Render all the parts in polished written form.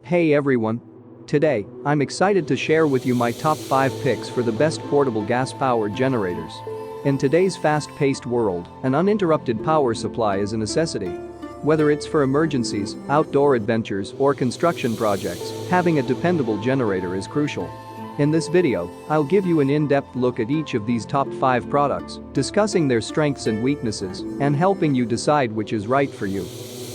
Hey everyone! Today, I'm excited to share with you my top 5 picks for the best portable gas-powered generators. In today's fast-paced world, an uninterrupted power supply is a necessity. Whether it's for emergencies, outdoor adventures, or construction projects, having a dependable generator is crucial. In this video, I'll give you an in-depth look at each of these top 5 products, discussing their strengths and weaknesses, and helping you decide which is right for you.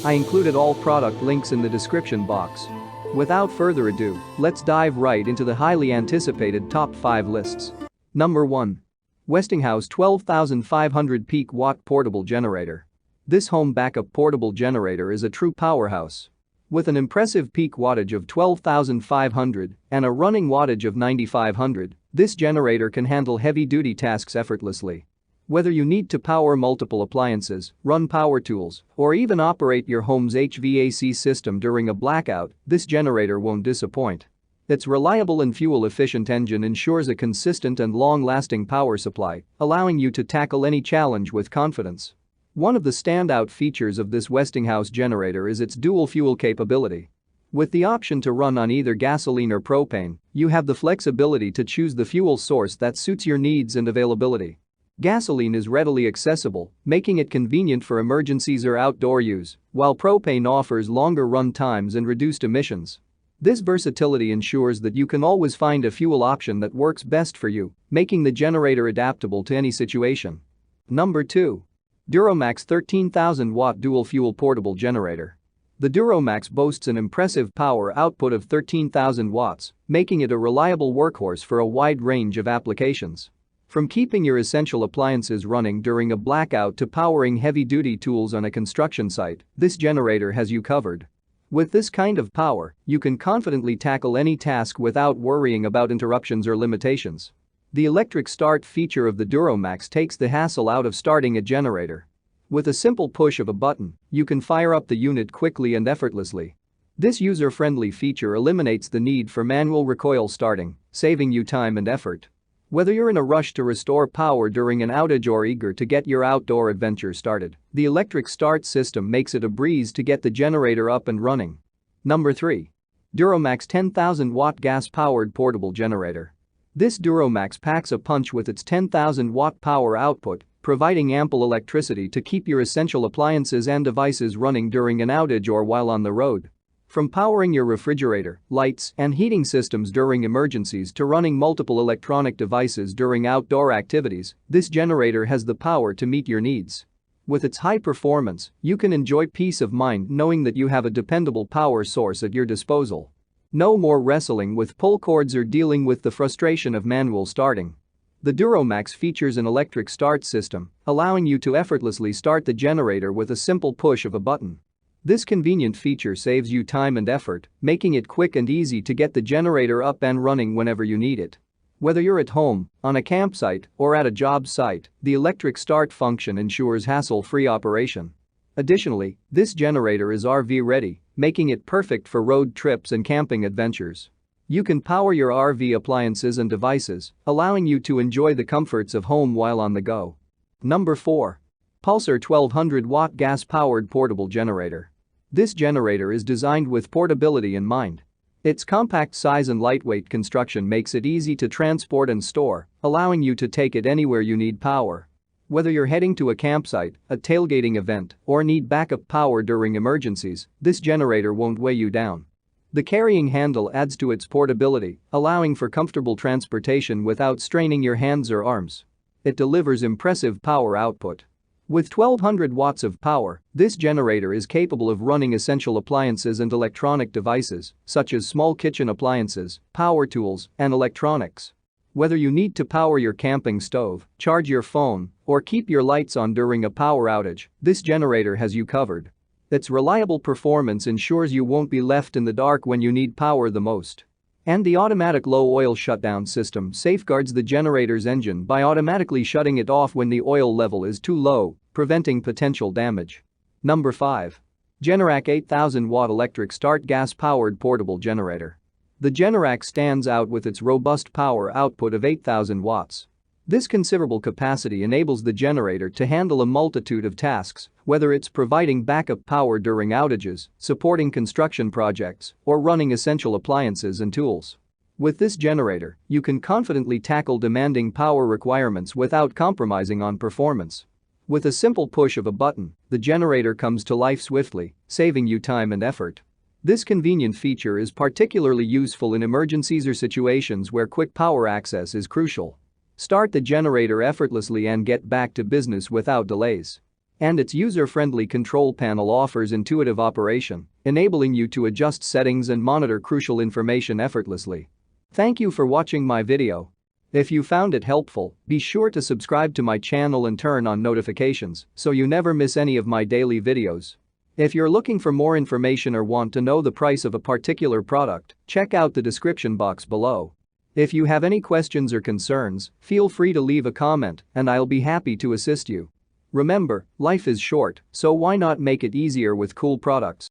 I included all product links in the description box. Without further ado, let's dive right into the highly anticipated top 5 lists. Number 1. Westinghouse 12,500 peak watt portable generator. This home backup portable generator is a true powerhouse. With an impressive peak wattage of 12,500 and a running wattage of 9,500, this generator can handle heavy-duty tasks effortlessly. Whether you need to power multiple appliances, run power tools, or even operate your home's HVAC system during a blackout, this generator won't disappoint. Its reliable and fuel-efficient engine ensures a consistent and long-lasting power supply, allowing you to tackle any challenge with confidence. One of the standout features of this Westinghouse generator is its dual-fuel capability. With the option to run on either gasoline or propane, you have the flexibility to choose the fuel source that suits your needs and availability. Gasoline is readily accessible, making it convenient for emergencies or outdoor use, while propane offers longer run times and reduced emissions. This versatility ensures that you can always find a fuel option that works best for you, making the generator adaptable to any situation. Number 2. Duramax 13,000-watt dual-fuel portable generator. The Duramax boasts an impressive power output of 13,000 watts, making it a reliable workhorse for a wide range of applications. From keeping your essential appliances running during a blackout to powering heavy-duty tools on a construction site, this generator has you covered. With this kind of power, you can confidently tackle any task without worrying about interruptions or limitations. The electric start feature of the Duramax takes the hassle out of starting a generator. With a simple push of a button, you can fire up the unit quickly and effortlessly. This user-friendly feature eliminates the need for manual recoil starting, saving you time and effort. Whether you're in a rush to restore power during an outage or eager to get your outdoor adventure started, the electric start system makes it a breeze to get the generator up and running. Number 3. Duramax 10,000-watt gas-powered portable generator. This Duramax packs a punch with its 10,000-watt power output, providing ample electricity to keep your essential appliances and devices running during an outage or while on the road. From powering your refrigerator, lights, and heating systems during emergencies to running multiple electronic devices during outdoor activities, this generator has the power to meet your needs. With its high performance, you can enjoy peace of mind knowing that you have a dependable power source at your disposal. No more wrestling with pull cords or dealing with the frustration of manual starting. The Duramax features an electric start system, allowing you to effortlessly start the generator with a simple push of a button. This convenient feature saves you time and effort, making it quick and easy to get the generator up and running whenever you need it. Whether you're at home, on a campsite, or at a job site, the electric start function ensures hassle-free operation. Additionally, this generator is RV ready, making it perfect for road trips and camping adventures. You can power your RV appliances and devices, allowing you to enjoy the comforts of home while on the go. Number 4. Pulsar 1200-watt gas-powered portable generator. This generator is designed with portability in mind. Its compact size and lightweight construction makes it easy to transport and store, allowing you to take it anywhere you need power. Whether you're heading to a campsite, a tailgating event, or need backup power during emergencies, this generator won't weigh you down. The carrying handle adds to its portability, allowing for comfortable transportation without straining your hands or arms. It delivers impressive power output. With 1200 watts of power, this generator is capable of running essential appliances and electronic devices, such as small kitchen appliances, power tools, and electronics. Whether you need to power your camping stove, charge your phone, or keep your lights on during a power outage, this generator has you covered. Its reliable performance ensures you won't be left in the dark when you need power the most. And the automatic low-oil shutdown system safeguards the generator's engine by automatically shutting it off when the oil level is too low, preventing potential damage. Number 5. Generac 8,000-watt electric start gas-powered portable generator. The Generac stands out with its robust power output of 8,000 watts. This considerable capacity enables the generator to handle a multitude of tasks, Whether it's providing backup power during outages, supporting construction projects, or running essential appliances and tools. With this generator, you can confidently tackle demanding power requirements without compromising on performance. With a simple push of a button, the generator comes to life swiftly, saving you time and effort. This convenient feature is particularly useful in emergencies or situations where quick power access is crucial. Start the generator effortlessly and get back to business without delays. And its user-friendly control panel offers intuitive operation, enabling you to adjust settings and monitor crucial information effortlessly. Thank you for watching my video. If you found it helpful, be sure to subscribe to my channel and turn on notifications so you never miss any of my daily videos. If you're looking for more information or want to know the price of a particular product, check out the description box below. If you have any questions or concerns, feel free to leave a comment and I'll be happy to assist you. Remember, life is short, so why not make it easier with cool products?